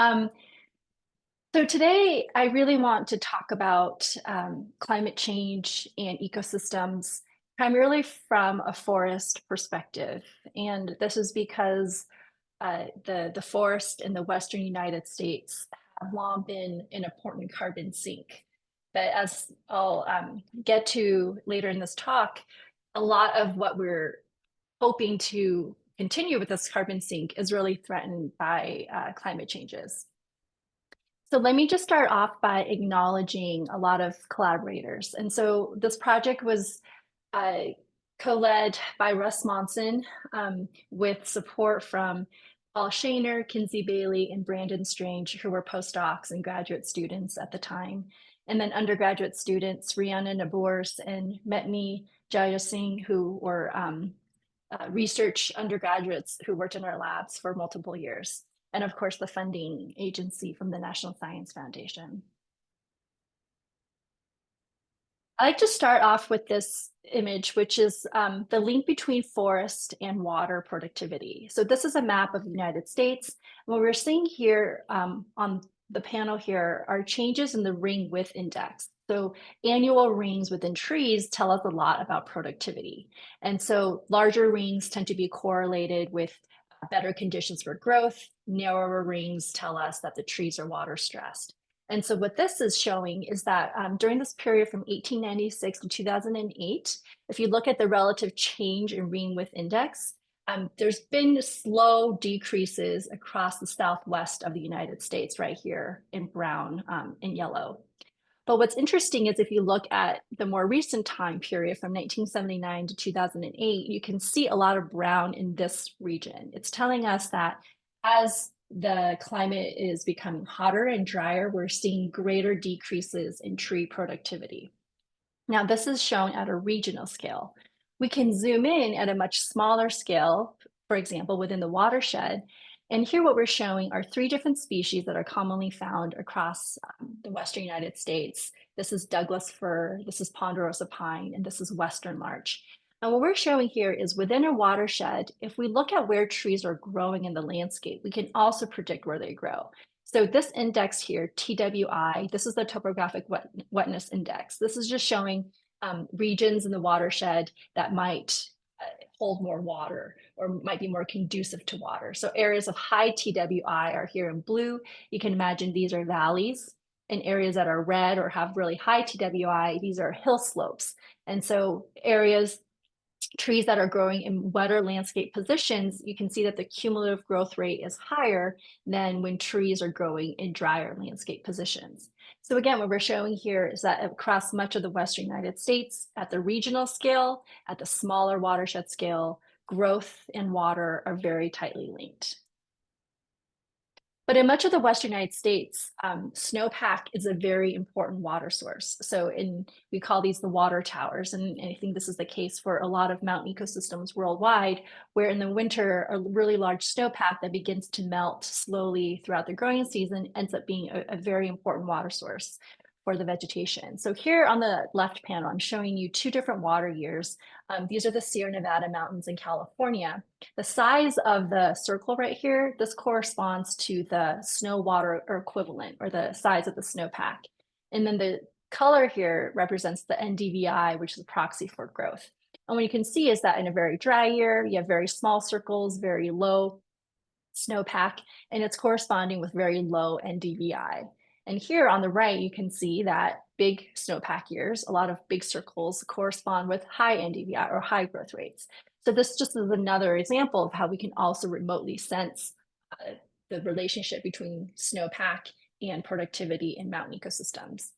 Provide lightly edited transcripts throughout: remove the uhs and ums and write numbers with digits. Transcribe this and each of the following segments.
So today, I really want to talk about climate change and ecosystems, primarily from a forest perspective. And this is because the forest in the Western United States have long been an important carbon sink. But as I'll get to later in this talk, a lot of what we're hoping to continue with this carbon sink is really threatened by climate changes. So let me just start off by acknowledging a lot of collaborators. And so this project was uh, co-led by Russ Monson with support from Paul Shaner, Kinsey Bailey, and Brandon Strange, who were postdocs and graduate students at the time. And then undergraduate students, Rihanna Nabors and Metni Jayasingh, who were research undergraduates who worked in our labs for multiple years. And of course, the funding agency from the National Science Foundation. I like to start off with this image, which is the link between forest and water productivity. So this is a map of the United States. What we're seeing here on the panel here are changes in the ring width index. So annual rings within trees tell us a lot about productivity. And so larger rings tend to be correlated with better conditions for growth. Narrower rings tell us that the trees are water stressed. And so what this is showing is that during this period from 1896 to 2008, if you look at the relative change in ring width index, there's been slow decreases across the southwest of the United States, right here in brown and yellow. But what's interesting is if you look at the more recent time period from 1979 to 2008, you can see a lot of brown in this region. It's telling us that as the climate is becoming hotter and drier, we're seeing greater decreases in tree productivity. Now, this is shown at a regional scale. We can zoom in at a much smaller scale, for example, within the watershed. And here what we're showing are three different species that are commonly found across the Western United States. This is Douglas fir, this is ponderosa pine, and this is Western larch. And what we're showing here is within a watershed, if we look at where trees are growing in the landscape, we can also predict where they grow. So this index here, TWI, this is the topographic wetness index. This is just showing regions in the watershed that might hold more water or might be more conducive to water. So areas of high TWI are here in blue. You can imagine these are valleys, and areas that are red or have really high TWI, these are hill slopes. And so areas, trees that are growing in wetter landscape positions, you can see that the cumulative growth rate is higher than when trees are growing in drier landscape positions. So again, what we're showing here is that across much of the Western United States, at the regional scale, at the smaller watershed scale, growth and water are very tightly linked. But in much of the Western United States, snowpack is a very important water source. So we call these the water towers. And I think this is the case for a lot of mountain ecosystems worldwide, where in the winter, a really large snowpack that begins to melt slowly throughout the growing season ends up being a very important water source for the vegetation. So here on the left panel, I'm showing you two different water years. These are the Sierra Nevada mountains in California. The size of the circle right here, this corresponds to the snow water or equivalent, or the size of the snowpack. And then the color here represents the NDVI, which is a proxy for growth. And what you can see is that in a very dry year, you have very small circles, very low snowpack, and it's corresponding with very low NDVI. And here on the right, you can see that big snowpack years, a lot of big circles correspond with high NDVI or high growth rates. So this just is another example of how we can also remotely sense the relationship between snowpack and productivity in mountain ecosystems.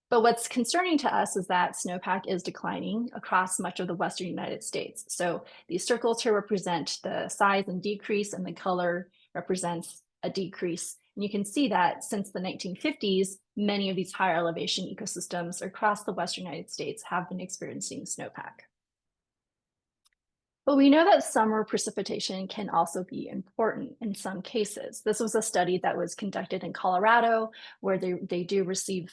But what's concerning to us is that snowpack is declining across much of the Western United States. So these circles here represent the size and decrease, and the color represents a decrease. And you can see that since the 1950s, many of these higher elevation ecosystems across the Western United States have been experiencing snowpack. But we know that summer precipitation can also be important in some cases. This was a study that was conducted in Colorado, where they do receive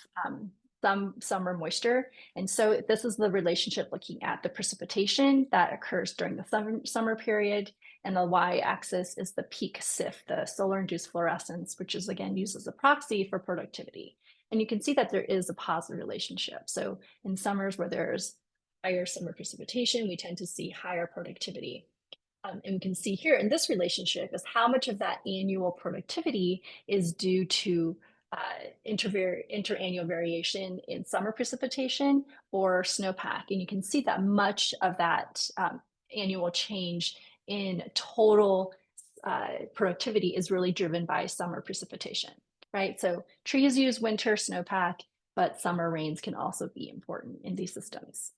some summer moisture. And so this is the relationship looking at the precipitation that occurs during the summer period and the y-axis is the peak SIF, the solar-induced fluorescence, which is again used as a proxy for productivity. And you can see that there is a positive relationship. So in summers where there's higher summer precipitation, we tend to see higher productivity. And we can see here in this relationship is how much of that annual productivity is due to interannual variation in summer precipitation or snowpack. And you can see that much of that annual change in total productivity is really driven by summer precipitation, right? So trees use winter snowpack, but summer rains can also be important in these systems.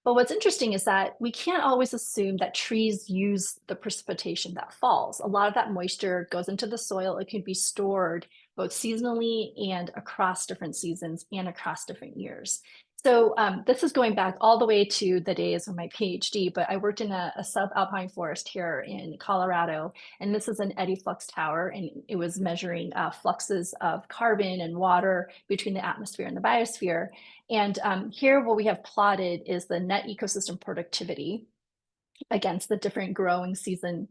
But what's interesting is that we can't always assume that trees use the precipitation that falls. A lot of that moisture goes into the soil. It can be stored both seasonally and across different seasons and across different years. So this is going back all the way to the days of my PhD, but I worked in a subalpine forest here in Colorado, and this is an eddy flux tower, and it was measuring fluxes of carbon and water between the atmosphere and the biosphere. And here what we have plotted is the net ecosystem productivity against the different growing season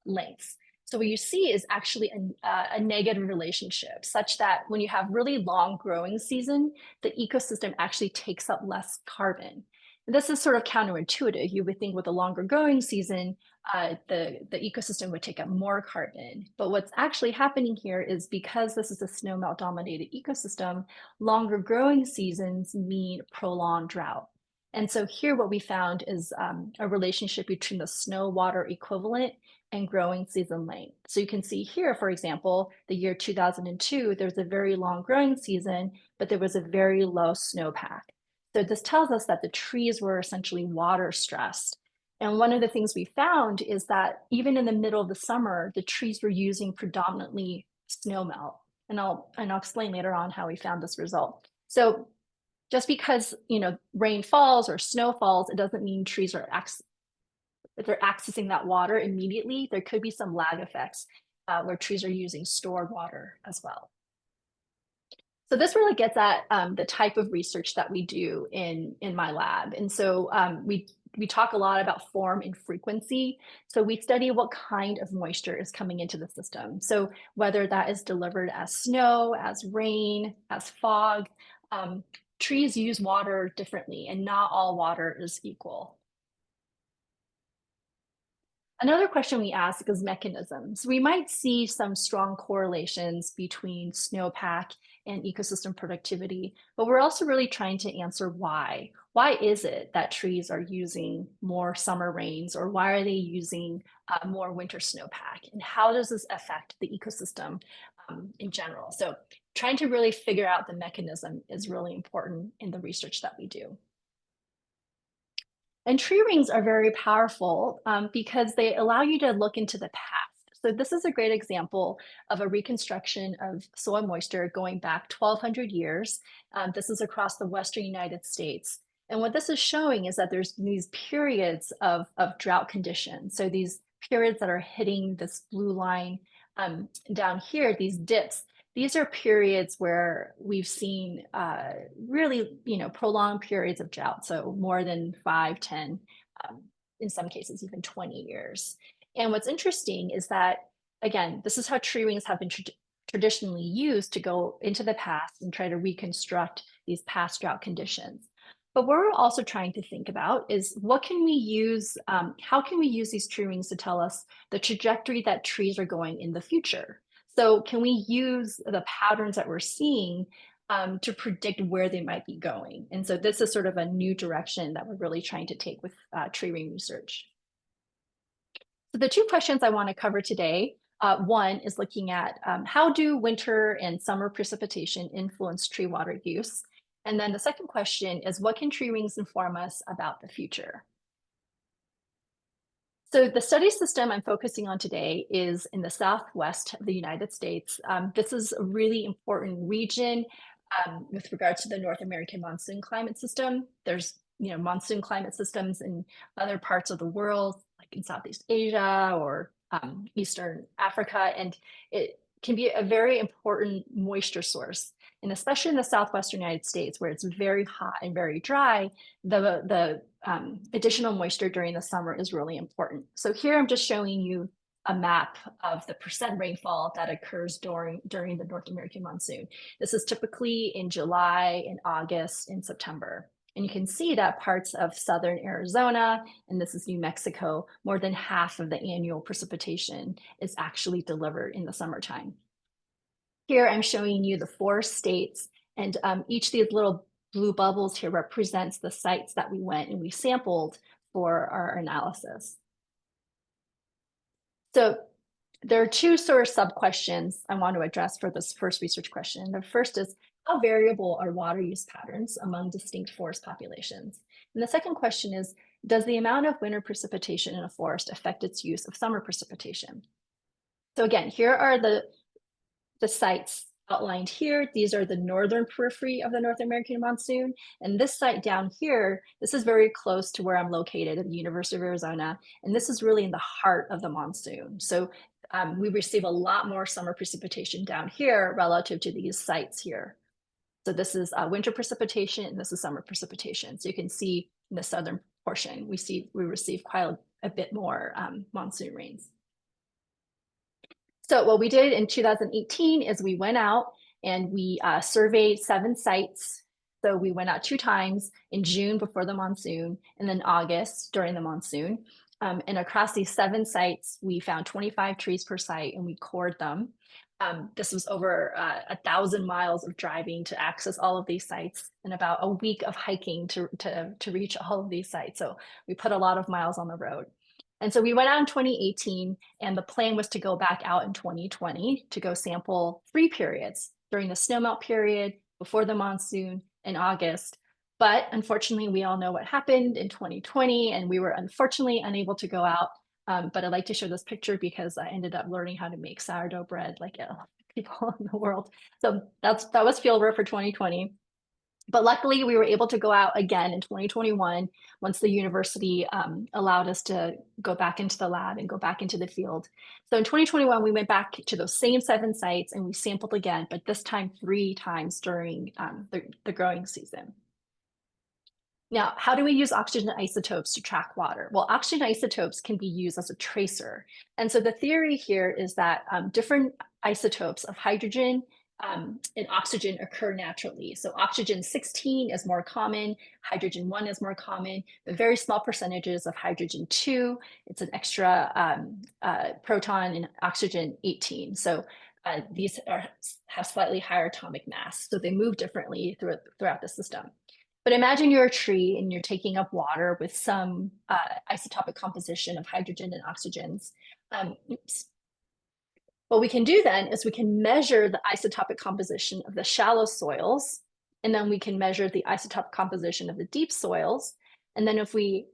lengths. So what you see is actually a negative relationship, such that when you have really long growing season, the ecosystem actually takes up less carbon. And this is sort of counterintuitive. You would think with a longer growing season, the ecosystem would take up more carbon. But what's actually happening here is because this is a snowmelt dominated ecosystem, longer growing seasons mean prolonged drought. And so here what we found is a relationship between the snow water equivalent and growing season length. So you can see here, for example, the year 2002, there's a very long growing season, but there was a very low snowpack. So this tells us that the trees were essentially water stressed. And one of the things we found is that even in the middle of the summer, the trees were using predominantly snowmelt. And I'll explain later on how we found this result. So just because rain falls or snow falls, it doesn't mean trees are they're accessing that water immediately. There could be some lag effects where trees are using stored water as well. So this really gets at the type of research that we do in my lab. And so we talk a lot about form and frequency. So we study what kind of moisture is coming into the system. So whether that is delivered as snow, as rain, as fog, trees use water differently, and not all water is equal. Another question we ask is mechanisms. We might see some strong correlations between snowpack and ecosystem productivity, but we're also really trying to answer why. Why is it that trees are using more summer rains, or why are they using more winter snowpack? And how does this affect the ecosystem in general? So trying to really figure out the mechanism is really important in the research that we do. And tree rings are very powerful because they allow you to look into the past. So this is a great example of a reconstruction of soil moisture going back 1,200 years. This is across the Western United States. And what this is showing is that there's these periods of drought conditions. So these periods that are hitting this blue line down here, these dips, these are periods where we've seen really, prolonged periods of drought. So more than 5, 10, in some cases, even 20 years. And what's interesting is that, again, this is how tree rings have been traditionally used to go into the past and try to reconstruct these past drought conditions. But what we're also trying to think about is what can we use, how can we use these tree rings to tell us the trajectory that trees are going in the future? So can we use the patterns that we're seeing to predict where they might be going? And so this is sort of a new direction that we're really trying to take with tree ring research. So the two questions I want to cover today, one is looking at how do winter and summer precipitation influence tree water use? And then the second question is what can tree rings inform us about the future? So the study system I'm focusing on today is in the Southwest of the United States. This is a really important region with regards to the North American monsoon climate system. There's monsoon climate systems in other parts of the world, like in Southeast Asia or Eastern Africa, and can be a very important moisture source. And especially in the Southwestern United States, where it's very hot and very dry, the additional moisture during the summer is really important. So here I'm just showing you a map of the percent rainfall that occurs during the North American monsoon. This is typically in July and August and September. And you can see that parts of southern Arizona, and this is New Mexico, more than half of the annual precipitation is actually delivered in the summertime. Here I'm showing you the 4 states, and each of these little blue bubbles here represents the sites that we went and we sampled for our analysis. So there are 2 sort of sub-questions I want to address for this first research question. The first is, how variable are water use patterns among distinct forest populations? And the second question is, does the amount of winter precipitation in a forest affect its use of summer precipitation? So again, here are the sites outlined here. These are the northern periphery of the North American monsoon. And this site down here, this is very close to where I'm located at the University of Arizona. And this is really in the heart of the monsoon. So we receive a lot more summer precipitation down here relative to these sites here. So this is winter precipitation and this is summer precipitation. So you can see in the southern portion, we receive quite a bit more monsoon rains. So what we did in 2018 is we went out and we surveyed 7 sites. So we went out 2 times, in June before the monsoon and then August during the monsoon. And across these 7 sites, we found 25 trees per site and we cored them. This was over 1,000 miles of driving to access all of these sites and about a week of hiking to reach all of these sites. So we put a lot of miles on the road. And so we went out in 2018, and the plan was to go back out in 2020 to go sample 3 periods during the snowmelt period, before the monsoon, in August. But unfortunately, we all know what happened in 2020, and we were unfortunately unable to go out. But I'd like to show this picture because I ended up learning how to make sourdough bread like a lot of people in the world. So that was fieldwork for 2020. But luckily, we were able to go out again in 2021 once the university allowed us to go back into the lab and go back into the field. So in 2021, we went back to those same 7 sites and we sampled again, but this time 3 times during the growing season. Now, how do we use oxygen isotopes to track water? Well, oxygen isotopes can be used as a tracer. And so the theory here is that different isotopes of hydrogen and oxygen occur naturally. So oxygen 16 is more common, hydrogen 1 is more common, but very small percentages of hydrogen 2, it's an extra proton, and oxygen 18. So these have slightly higher atomic mass, so they move differently throughout the system. But imagine you're a tree and you're taking up water with some isotopic composition of hydrogen and oxygens. Oops. What we can do then is we can measure the isotopic composition of the shallow soils, and then we can measure the isotopic composition of the deep soils. And then if we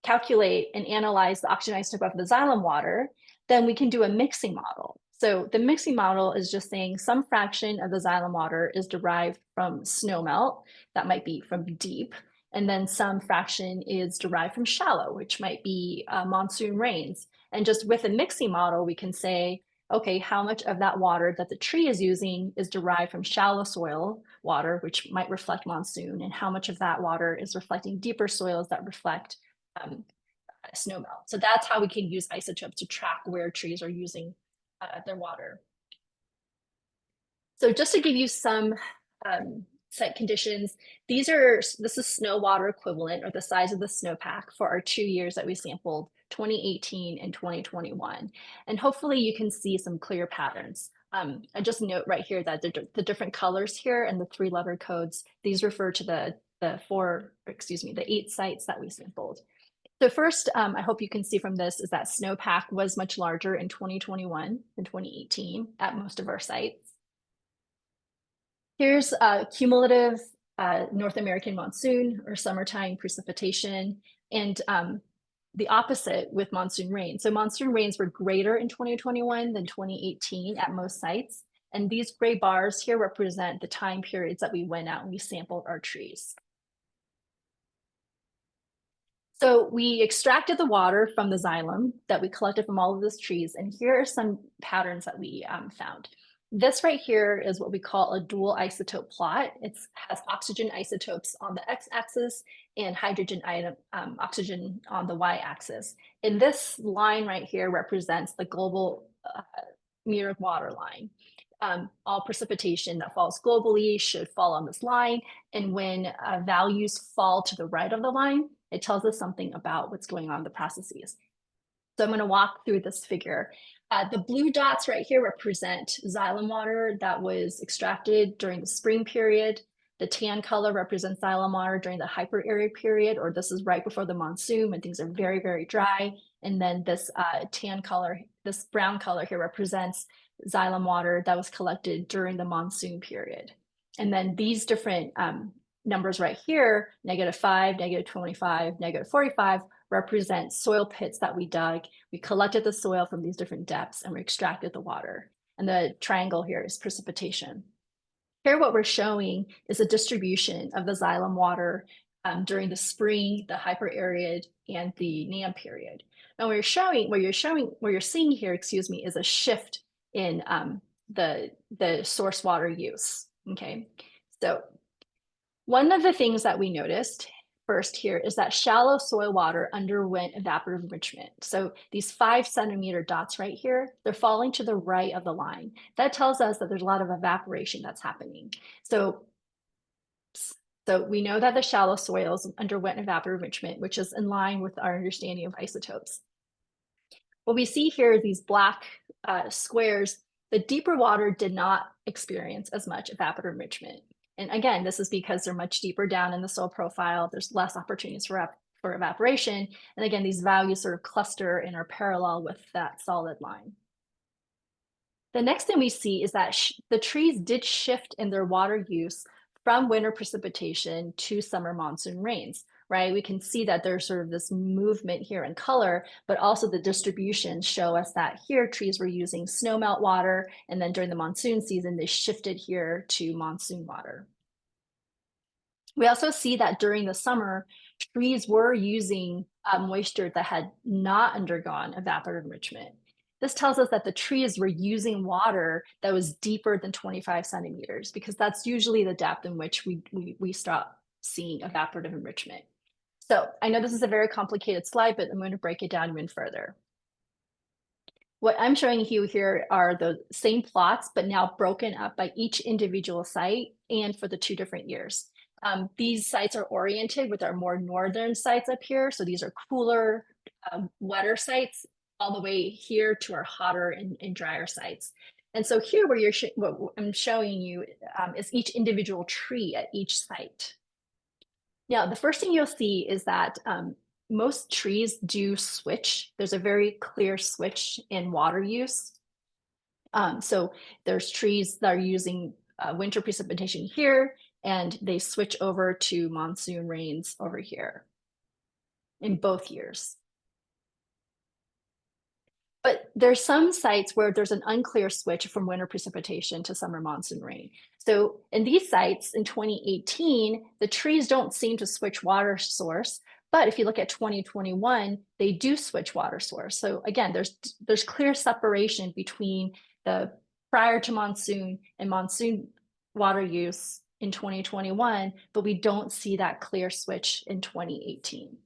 calculate and analyze the oxygen isotope of the xylem water, then we can do a mixing model. So the mixing model is just saying some fraction of the xylem water is derived from snowmelt, that might be from deep, and then some fraction is derived from shallow, which might be monsoon rains. And just with a mixing model, we can say, okay, how much of that water that the tree is using is derived from shallow soil water, which might reflect monsoon, and how much of that water is reflecting deeper soils that reflect snowmelt. So that's how we can use isotopes to track where trees are using their water. So just to give you some site conditions, this is snow water equivalent, or the size of the snowpack for our 2 years that we sampled, 2018 and 2021. And hopefully you can see some clear patterns. I just note right here that the different colors here and the 3-letter codes, these refer to the 8 sites that we sampled. So first, I hope you can see from this is that snowpack was much larger in 2021 than 2018 at most of our sites. Here's cumulative North American monsoon or summertime precipitation, and the opposite with monsoon rain. So monsoon rains were greater in 2021 than 2018 at most sites. And these gray bars here represent the time periods that we went out and we sampled our trees. So we extracted the water from the xylem that we collected from all of those trees, and here are some patterns that we found. This right here is what we call a dual isotope plot. It has oxygen isotopes on the x-axis and hydrogen oxygen on the y-axis. And this line right here represents the global meter water line. All precipitation that falls globally should fall on this line. And when values fall to the right of the line, it tells us something about what's going on in the processes. So I'm going to walk through this figure. The blue dots right here represent xylem water that was extracted during the spring period. The tan color represents xylem water during the hyperarid period, or this is right before the monsoon when things are very, very dry. And then this tan color, this brown color here represents xylem water that was collected during the monsoon period. And then these different numbers right here, -5, -25, -45, represent soil pits that we dug. We collected the soil from these different depths and we extracted the water. And the triangle here is precipitation. Here, what we're showing is a distribution of the xylem water during the spring, the hyperarid, and the NAM period. Now, what you're seeing here, excuse me, is a shift in the source water use. Okay, so one of the things that we noticed first here is that shallow soil water underwent evaporative enrichment. So these 5 centimeter dots right here, they're falling to the right of the line. That tells us that there's a lot of evaporation that's happening. So we know that the shallow soils underwent evaporative enrichment, which is in line with our understanding of isotopes. What we see here is these black squares. The deeper water did not experience as much evaporative enrichment. And again, this is because they're much deeper down in the soil profile. There's less opportunities for evaporation. And again, these values sort of cluster and are parallel with that solid line. The next thing we see is that the trees did shift in their water use from winter precipitation to summer monsoon rains, right? We can see that there's sort of this movement here in color, but also the distributions show us that here trees were using snowmelt water, and then during the monsoon season, they shifted here to monsoon water. We also see that during the summer, trees were using moisture that had not undergone evaporative enrichment. This tells us that the trees were using water that was deeper than 25 centimeters, because that's usually the depth in which we stop seeing evaporative enrichment. So I know this is a very complicated slide, but I'm going to break it down even further. What I'm showing you here are the same plots, but now broken up by each individual site and for the 2 different years. These sites are oriented with our more northern sites up here. So these are cooler, wetter sites, all the way here to our hotter and drier sites. And so here what I'm showing you is each individual tree at each site. Now, the first thing you'll see is that most trees do switch. There's a very clear switch in water use. So there's trees that are using winter precipitation here, and they switch over to monsoon rains over here in both years. But there's some sites where there's an unclear switch from winter precipitation to summer monsoon rain. So in these sites in 2018, the trees don't seem to switch water source. But if you look at 2021, they do switch water source. So again, there's clear separation between the prior to monsoon and monsoon water use in 2021, but we don't see that clear switch in 2018.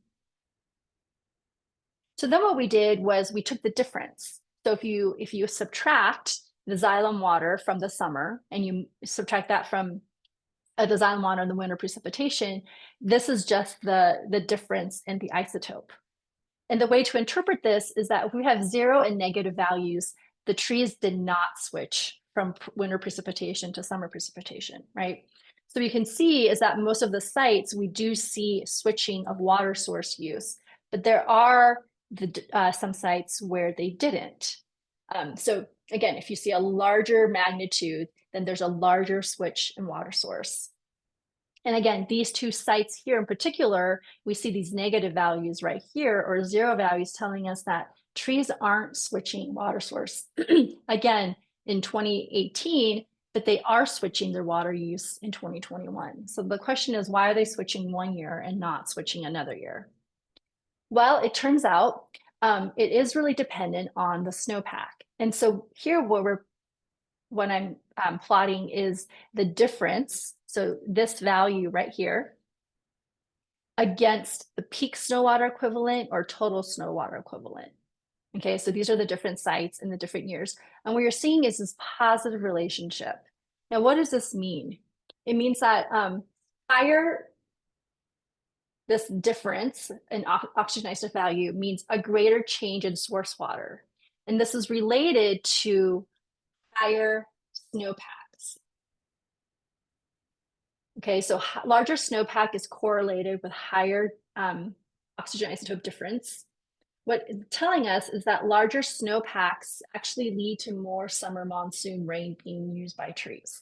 So then what we did was we took the difference. So if you subtract the xylem water from the summer and you subtract that from the xylem water in the winter precipitation, this is just the difference in the isotope. And the way to interpret this is that if we have 0 and negative values, the trees did not switch from winter precipitation to summer precipitation, right? So you can see is that most of the sites, we do see switching of water source use, but there are some sites where they didn't. So again, if you see a larger magnitude, then there's a larger switch in water source. And again, these 2 sites here in particular, we see these negative values right here, or 0 values telling us that trees aren't switching water source. Again, in 2018, but they are switching their water use in 2021. So the question is, why are they switching one year and not switching another year? Well, it turns out it is really dependent on the snowpack. And so here, what I'm plotting is the difference. So this value right here against the peak snow water equivalent or total snow water equivalent. Okay, so these are the different sites in the different years. And what you're seeing is this positive relationship. Now, what does this mean? It means that higher this difference in oxygen isotope value means a greater change in source water. And this is related to higher snowpacks. Okay, so larger snowpack is correlated with higher oxygen isotope difference. What it's telling us is that larger snowpacks actually lead to more summer monsoon rain being used by trees.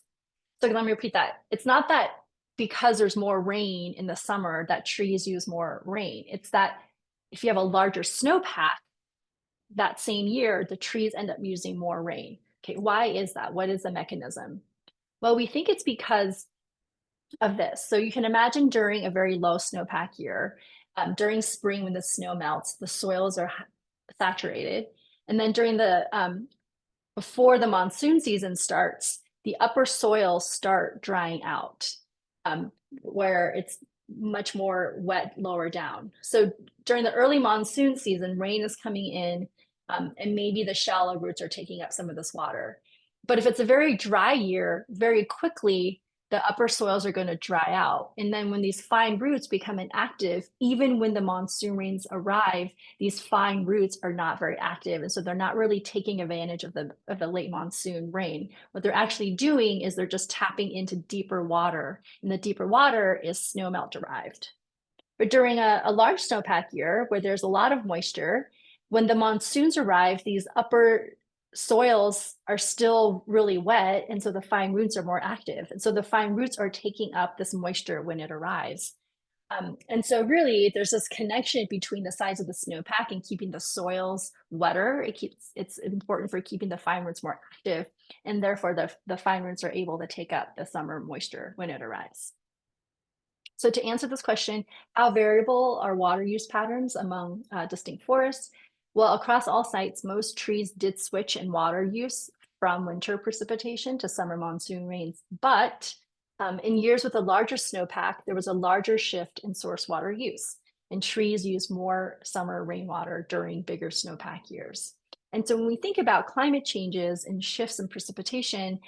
So let me repeat that. It's not that because there's more rain in the summer that trees use more rain. It's that if you have a larger snowpack that same year, the trees end up using more rain. Okay, why is that? What is the mechanism? Well, we think it's because of this. So you can imagine during a very low snowpack year, during spring when the snow melts, the soils are saturated. And then during the before the monsoon season starts, the upper soils start drying out, where it's much more wet lower down. So during the early monsoon season, rain is coming in, and maybe the shallow roots are taking up some of this water. But if it's a very dry year, very quickly, the upper soils are going to dry out. And then when these fine roots become inactive, even when the monsoon rains arrive, these fine roots are not very active. And so they're not really taking advantage of the late monsoon rain. What they're actually doing is they're just tapping into deeper water. And the deeper water is snowmelt derived. But during a large snowpack year where there's a lot of moisture, when the monsoons arrive, these upper soils are still really wet, and so the fine roots are more active. And so the fine roots are taking up this moisture when it arrives. And so really there's this connection between the size of the snowpack and keeping the soils wetter. It's important for keeping the fine roots more active, and therefore the fine roots are able to take up the summer moisture when it arrives. So to answer this question, how variable are water use patterns among distinct forests? Well, across all sites, most trees did switch in water use from winter precipitation to summer monsoon rains. But in years with a larger snowpack, there was a larger shift in source water use, and trees use more summer rainwater during bigger snowpack years. And so when we think about climate changes and shifts in precipitation,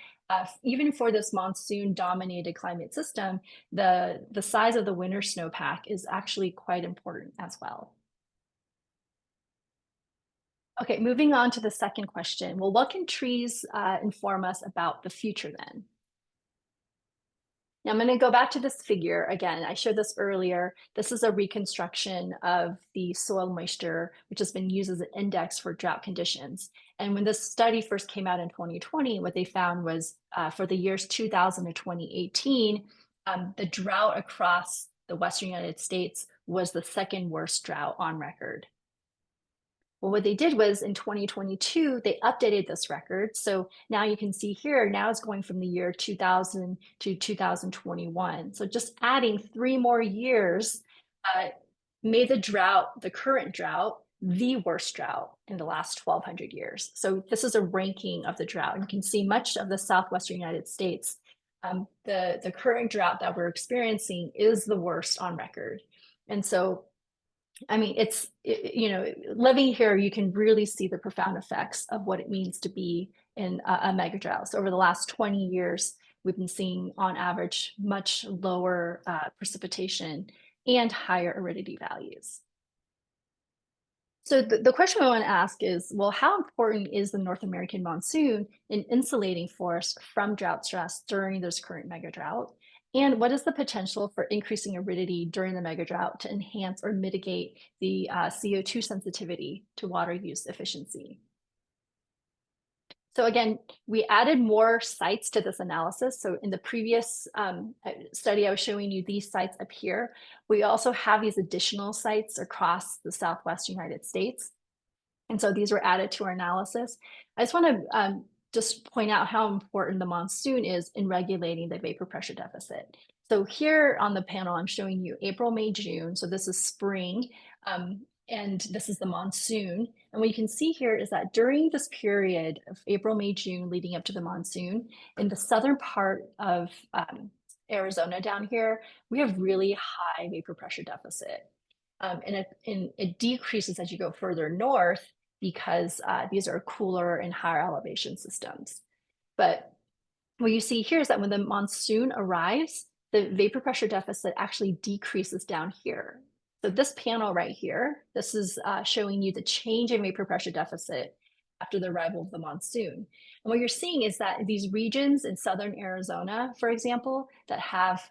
even for this monsoon dominated climate system, the size of the winter snowpack is actually quite important as well. Okay, moving on to the second question. Well, what can trees inform us about the future then? Now I'm going to go back to this figure again. I showed this earlier. This is a reconstruction of the soil moisture, which has been used as an index for drought conditions. And when this study first came out in 2020, what they found was for the years 2000 to 2018, the drought across the Western United States was the second worst drought on record. Well, what they did was in 2022, they updated this record. So now you can see here, now it's going from the year 2000 to 2021. So just adding 3 more years made the current drought, the worst drought in the last 1,200 years. So this is a ranking of the drought. You can see much of the Southwestern United States. The current drought that we're experiencing is the worst on record. And so I mean, living here, you can really see the profound effects of what it means to be in a mega drought. So over the last 20 years, we've been seeing on average much lower precipitation and higher aridity values. So the question I want to ask is, well, how important is the North American monsoon in insulating forests from drought stress during this current mega drought? And what is the potential for increasing aridity during the mega drought to enhance or mitigate the CO2 sensitivity to water use efficiency? So again, we added more sites to this analysis. So in the previous study, I was showing you these sites up here. We also have these additional sites across the Southwest United States. And so these were added to our analysis. I just want to just point out how important the monsoon is in regulating the vapor pressure deficit. So here on the panel, I'm showing you April, May, June. So this is spring. And this is the monsoon. And what you can see here is that during this period of April, May, June, leading up to the monsoon, in the southern part of Arizona down here, we have really high vapor pressure deficit. And it decreases as you go further north because these are cooler and higher elevation systems. But what you see here is that when the monsoon arrives, the vapor pressure deficit actually decreases down here. So this panel right here, this is showing you the change in vapor pressure deficit after the arrival of the monsoon. And what you're seeing is that these regions in southern Arizona, for example, that have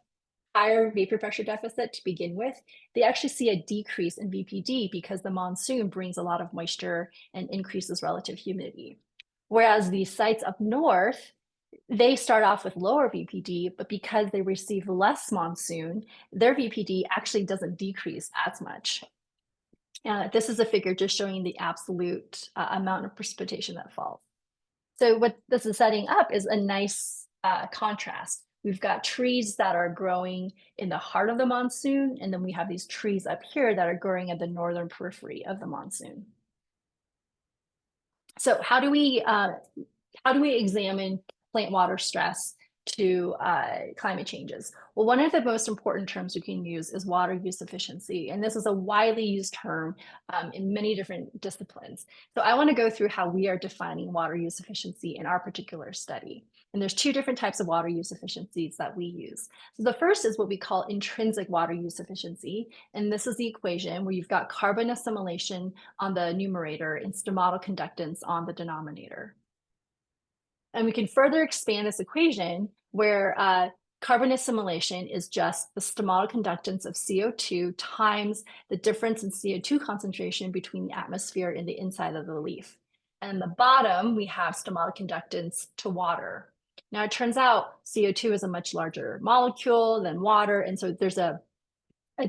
higher vapor pressure deficit to begin with, they actually see a decrease in VPD because the monsoon brings a lot of moisture and increases relative humidity. Whereas these sites up north, they start off with lower VPD, but because they receive less monsoon, their VPD actually doesn't decrease as much. This is a figure just showing the absolute amount of precipitation that falls. So what this is setting up is a nice contrast. We've got trees that are growing in the heart of the monsoon, and then we have these trees up here that are growing at the northern periphery of the monsoon. So how do we examine plant water stress to climate changes? Well, one of the most important terms we can use is water use efficiency. And this is a widely used term in many different disciplines. So I want to go through how we are defining water use efficiency in our particular study. And there's two different types of water use efficiencies that we use. So the first is what we call intrinsic water use efficiency. And this is the equation where you've got carbon assimilation on the numerator and stomatal conductance on the denominator. And we can further expand this equation where carbon assimilation is just the stomatal conductance of CO2 times the difference in CO2 concentration between the atmosphere and the inside of the leaf. And the bottom, we have stomatal conductance to water. Now, it turns out CO2 is a much larger molecule than water. And so there's a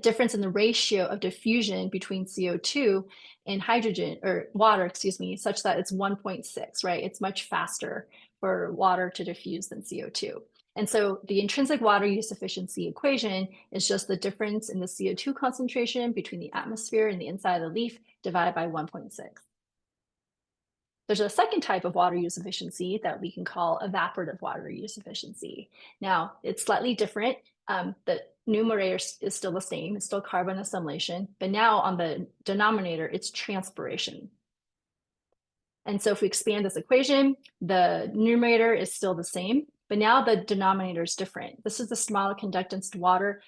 difference in the ratio of diffusion between CO2 and hydrogen or water, excuse me, such that it's 1.6, right? It's much faster for water to diffuse than CO2. And so the intrinsic water use efficiency equation is just the difference in the CO2 concentration between the atmosphere and the inside of the leaf divided by 1.6. There's a second type of water use efficiency that we can call evaporative water use efficiency. Now, it's slightly different. The numerator is still the same, it's still carbon assimilation, but now on the denominator, it's transpiration. And so if we expand this equation, the numerator is still the same, but now the denominator is different. This is the stomatal conductance to water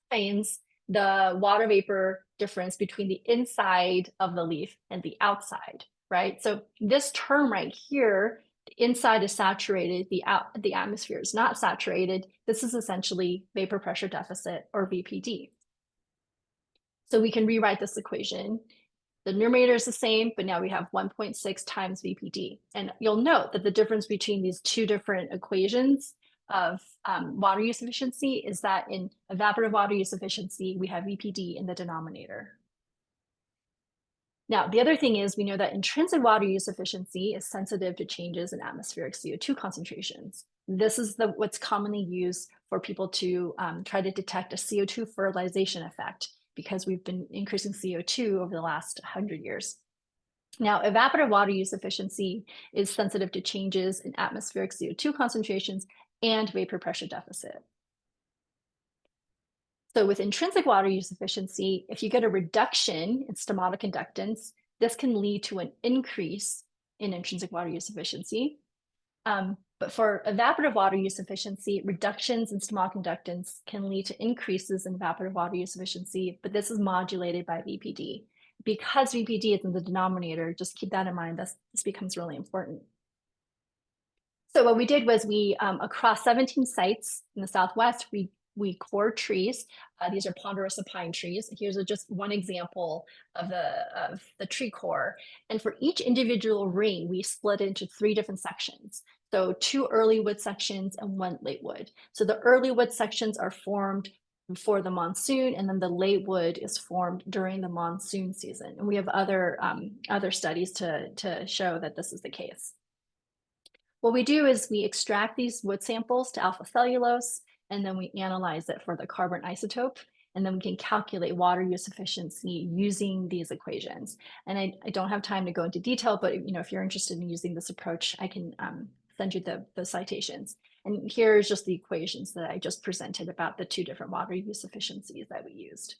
times the water vapor difference between the inside of the leaf and the outside, right? So this term right here, the inside is saturated, the atmosphere is not saturated. This is essentially vapor pressure deficit, or VPD. So we can rewrite this equation. The numerator is the same, but now we have 1.6 times VPD. And you'll note that the difference between these two different equations of water use efficiency is that in evaporative water use efficiency, we have VPD in the denominator. Now, the other thing is we know that intrinsic water use efficiency is sensitive to changes in atmospheric CO2 concentrations. This is what's commonly used for people to try to detect a CO2 fertilization effect because we've been increasing CO2 over the last 100 years. Now, evaporative water use efficiency is sensitive to changes in atmospheric CO2 concentrations and vapor pressure deficit. So with intrinsic water use efficiency, if you get a reduction in stomatal conductance, this can lead to an increase in intrinsic water use efficiency. But for evaporative water use efficiency, reductions in stomatal conductance can lead to increases in evaporative water use efficiency, but this is modulated by VPD. Because VPD is in the denominator, just keep that in mind, this becomes really important. So what we did was we, across 17 sites in the Southwest, we cored trees. These are ponderosa pine trees. Here's just one example of the tree core. And for each individual ring, we split into 3 different sections. So 2 early wood sections and 1 late wood. So the early wood sections are formed before the monsoon, and then the late wood is formed during the monsoon season. And we have other studies to show that this is the case. What we do is we extract these wood samples to alpha cellulose, and then we analyze it for the carbon isotope. and then we can calculate water use efficiency using these equations. And I don't have time to go into detail, but if you're interested in using this approach, I can send you the citations. And here's just the equations that I just presented about the two different water use efficiencies that we used.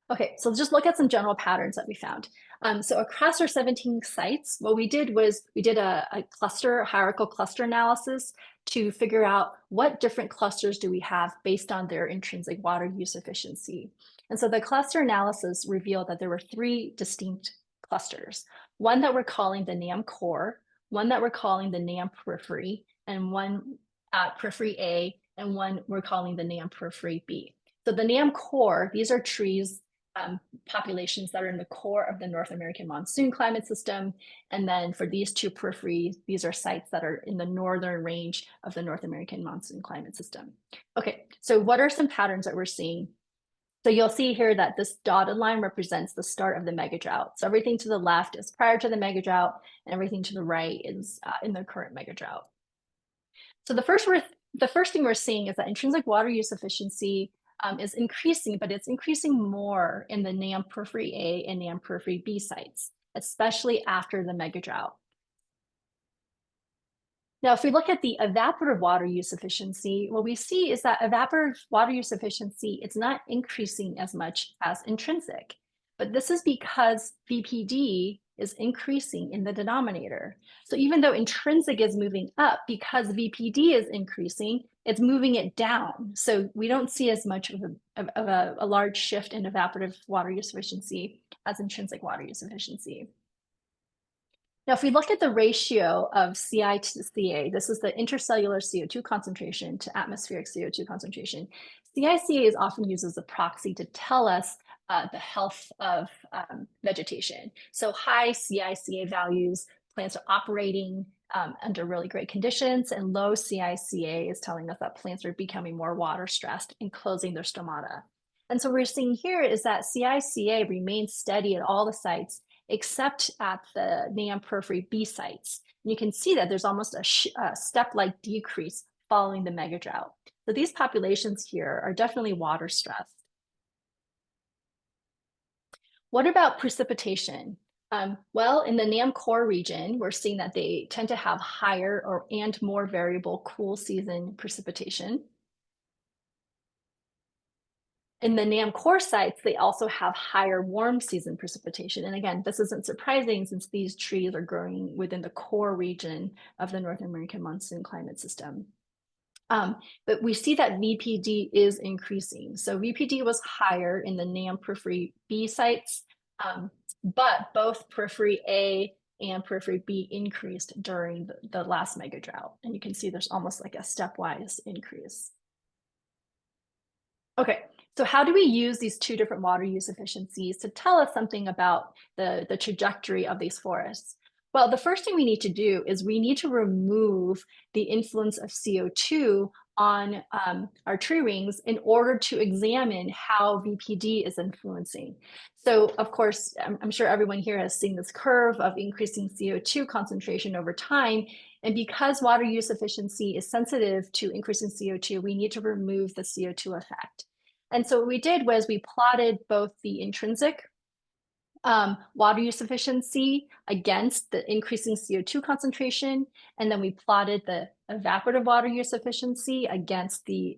Okay, so just look at some general patterns that we found. So across our 17 sites, what we did was we did a hierarchical cluster analysis to figure out what different clusters do we have based on their intrinsic water use efficiency. And so the cluster analysis revealed that there were 3 distinct clusters, one that we're calling the NAM core, one that we're calling the NAM periphery, and one periphery A, and one we're calling the NAM periphery B. So the NAM core, these are trees populations that are in the core of the North American monsoon climate system. And then for these 2 peripheries, these are sites that are in the northern range of the North American monsoon climate system. Okay, so what are some patterns that we're seeing? So you'll see here that this dotted line represents the start of the mega drought. So everything to the left is prior to the mega drought, and everything to the right is in the current mega drought. So the first thing we're seeing is that intrinsic water use efficiency is increasing, but it's increasing more in the NAM periphery A and NAM periphery B sites, especially after the mega drought. Now, if we look at the evaporative water use efficiency, what we see is that evaporative water use efficiency, it's not increasing as much as intrinsic, but this is because VPD is increasing in the denominator. So even though intrinsic is moving up, because VPD is increasing, it's moving it down. So we don't see as much of a large shift in evaporative water use efficiency as intrinsic water use efficiency. Now, if we look at the ratio of CI to CA, this is the intercellular CO2 concentration to atmospheric CO2 concentration. CI-CA is often used as a proxy to tell us the health of vegetation. So high CI-CA values, plants are operating under really great conditions, and low CI-CA is telling us that plants are becoming more water stressed and closing their stomata. And so what we're seeing here is that CI-CA remains steady at all the sites except at the NAM periphery B sites. And you can see that there's almost a step-like decrease following the mega drought. So these populations here are definitely water stressed. What about precipitation? Well, in the NAM core region, we're seeing that they tend to have higher and more variable cool season precipitation. In the NAM core sites, they also have higher warm season precipitation. And again, this isn't surprising since these trees are growing within the core region of the North American monsoon climate system. But we see that VPD is increasing. So VPD was higher in the NAM periphery B sites, but both periphery A and periphery B increased during the last mega drought. And you can see there's almost like a stepwise increase. Okay, so how do we use these 2 different water use efficiencies to tell us something about the trajectory of these forests? Well, the first thing we need to do is we need to remove the influence of CO2 on our tree rings in order to examine how VPD is influencing. So of course, I'm sure everyone here has seen this curve of increasing CO2 concentration over time. And because water use efficiency is sensitive to increasing CO2, we need to remove the CO2 effect. And so what we did was we plotted both the intrinsic water use efficiency against the increasing CO2 concentration, and then we plotted the evaporative water use efficiency against the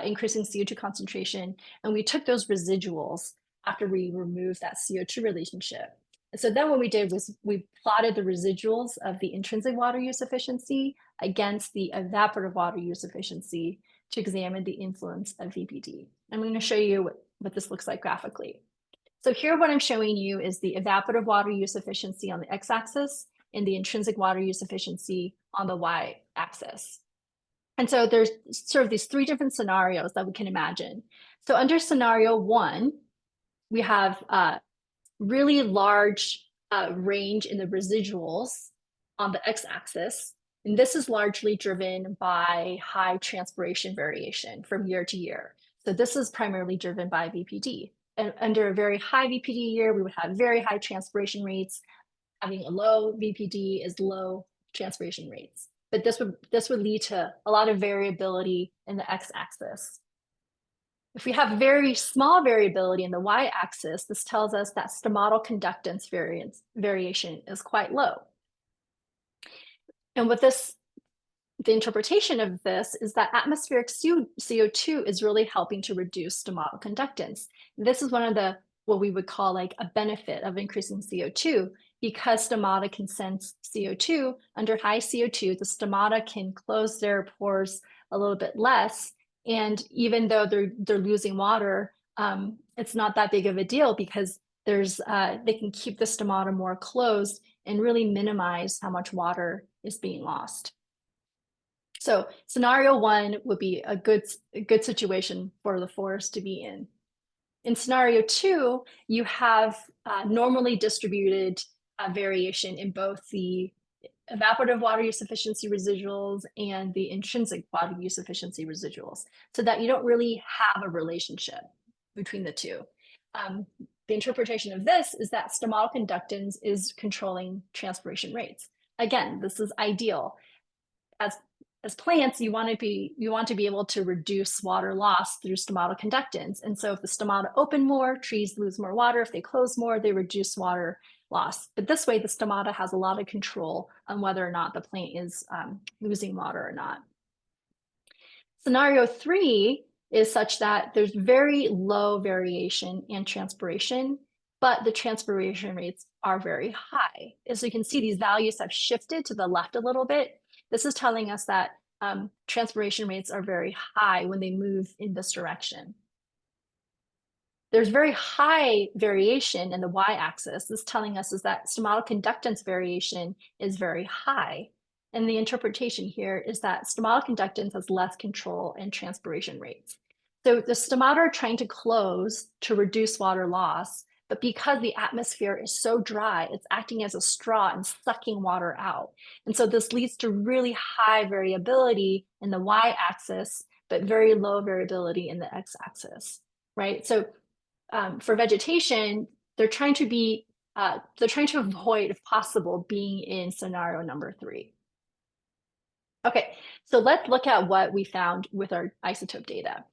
increasing CO2 concentration, and we took those residuals after we removed that CO2 relationship. And so then what we did was we plotted the residuals of the intrinsic water use efficiency against the evaporative water use efficiency to examine the influence of VPD. I'm going to show you what this looks like graphically. So here what I'm showing you is the evaporative water use efficiency on the x-axis and the intrinsic water use efficiency on the y-axis. And so there's sort of these 3 different scenarios that we can imagine. So under scenario 1, we have really large range in the residuals on the x-axis. And this is largely driven by high transpiration variation from year to year. So this is primarily driven by VPD. And under a very high VPD year, we would have very high transpiration rates. Having a low VPD is low transpiration rates. But this would lead to a lot of variability in the x-axis. If we have very small variability in the y-axis, this tells us that stomatal conductance variation is quite low. And with this, the interpretation of this is that atmospheric CO2 is really helping to reduce stomatal conductance. This is one of the what we would call like a benefit of increasing CO2 because stomata can sense CO2. Under high CO2, the stomata can close their pores a little bit less. And even though they're losing water, it's not that big of a deal because they can keep the stomata more closed and really minimize how much water is being lost. So scenario one would be a good situation for the forest to be in. In scenario two, you have normally distributed variation in both the evaporative water use efficiency residuals and the intrinsic water use efficiency residuals, so that you don't really have a relationship between the two. The interpretation of this is that stomatal conductance is controlling transpiration rates. Again, this is ideal. As plants, you want to be able to reduce water loss through stomatal conductance. And so if the stomata open more, trees lose more water. If they close more, they reduce water loss. But this way, the stomata has a lot of control on whether or not the plant is losing water or not. Scenario three is such that there's very low variation in transpiration, but the transpiration rates are very high. As you can see, these values have shifted to the left a little bit. This is telling us that transpiration rates are very high when they move in this direction. There's very high variation in the y-axis. This is telling us is that stomatal conductance variation is very high. And the interpretation here is that stomatal conductance has less control in transpiration rates. So the stomata are trying to close to reduce water loss, but because the atmosphere is so dry, it's acting as a straw and sucking water out. And so this leads to really high variability in the y-axis, but very low variability in the x-axis, right? So for vegetation, they're trying to avoid, if possible, being in scenario number three. Okay, so let's look at what we found with our isotope data.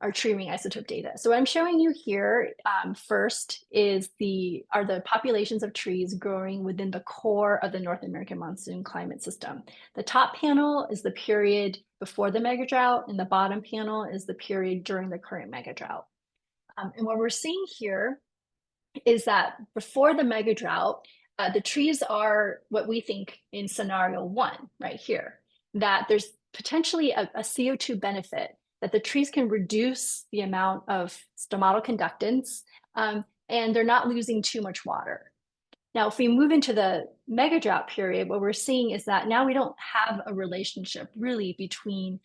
Our tree ring isotope data. So what I'm showing you here first are the populations of trees growing within the core of the North American monsoon climate system. The top panel is the period before the mega drought, and the bottom panel is the period during the current mega drought. And what we're seeing here is that before the mega drought, the trees are what we think in scenario one right here, that there's potentially a CO2 benefit, that the trees can reduce the amount of stomatal conductance and they're not losing too much water. Now, if we move into the mega drought period, what we're seeing is that now we don't have a relationship really between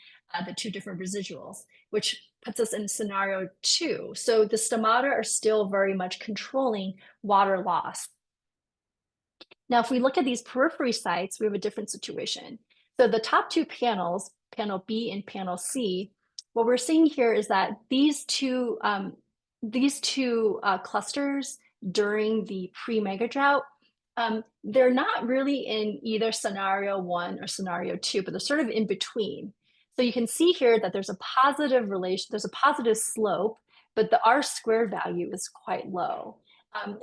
the two different residuals, which puts us in scenario two. So the stomata are still very much controlling water loss. Now, if we look at these periphery sites, we have a different situation. So the top two panels, panel B and panel C, what we're seeing here is that these two clusters during the pre-mega drought, they're not really in either scenario one or scenario two, but they're sort of in between. So you can see here that there's a positive relation, there's a positive slope, but the R squared value is quite low.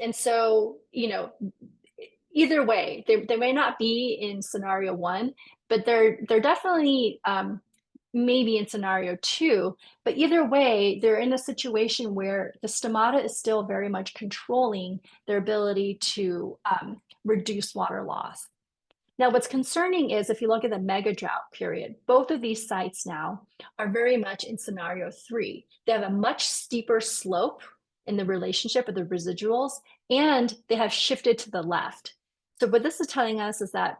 And so, either way, they may not be in scenario one, but they're definitely maybe in scenario two, but either way, they're in a situation where the stomata is still very much controlling their ability to reduce water loss. Now, what's concerning is if you look at the mega drought period, both of these sites now are very much in scenario three. They have a much steeper slope in the relationship of the residuals, and they have shifted to the left. So what this is telling us is that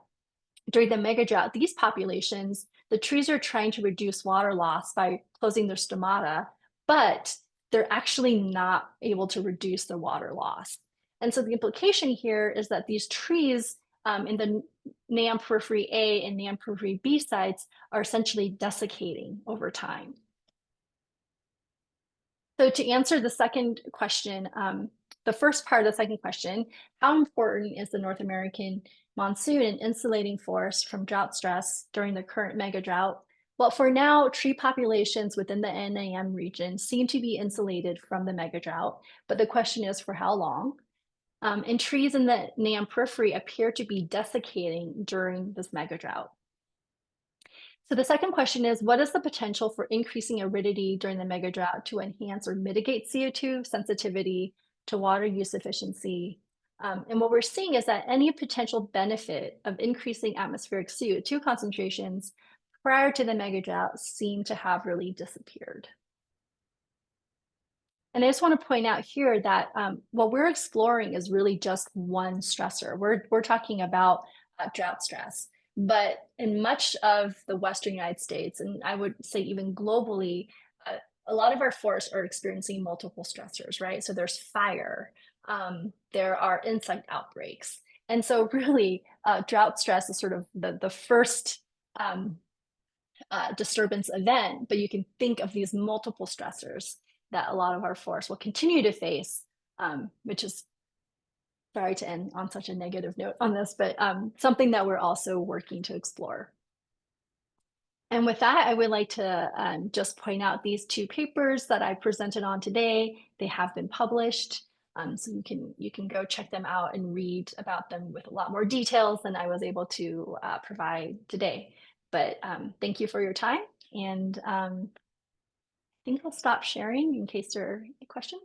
during the mega drought, these populations, the trees are trying to reduce water loss by closing their stomata, but they're actually not able to reduce the water loss. And so the implication here is that these trees in the NAM periphery A and NAM periphery B sites are essentially desiccating over time. So to answer the second question, the first part of the second question, how important is the North American monsoon in insulating forests from drought stress during the current mega drought? Well, for now, tree populations within the NAM region seem to be insulated from the megadrought, but the question is for how long? And trees in the NAM periphery appear to be desiccating during this megadrought. So the second question is, what is the potential for increasing aridity during the megadrought to enhance or mitigate CO2 sensitivity to water use efficiency? And what we're seeing is that any potential benefit of increasing atmospheric CO2 concentrations prior to the megadrought seem to have really disappeared. And I just want to point out here that what we're exploring is really just one stressor. We're talking about drought stress, but in much of the Western United States, and I would say even globally, uh, a lot of our forests are experiencing multiple stressors, right? So there's fire, there are insect outbreaks, and so really, drought stress is sort of the first um, disturbance event, but you can think of these multiple stressors that a lot of our forests will continue to face, which is sorry to end on such a negative note on this, but something that we're also working to explore. And with that, I would like to just point out these two papers that I presented on today. They have been published, so you can go check them out and read about them with a lot more details than I was able to provide today. But thank you for your time, and I think I'll stop sharing in case there are any questions.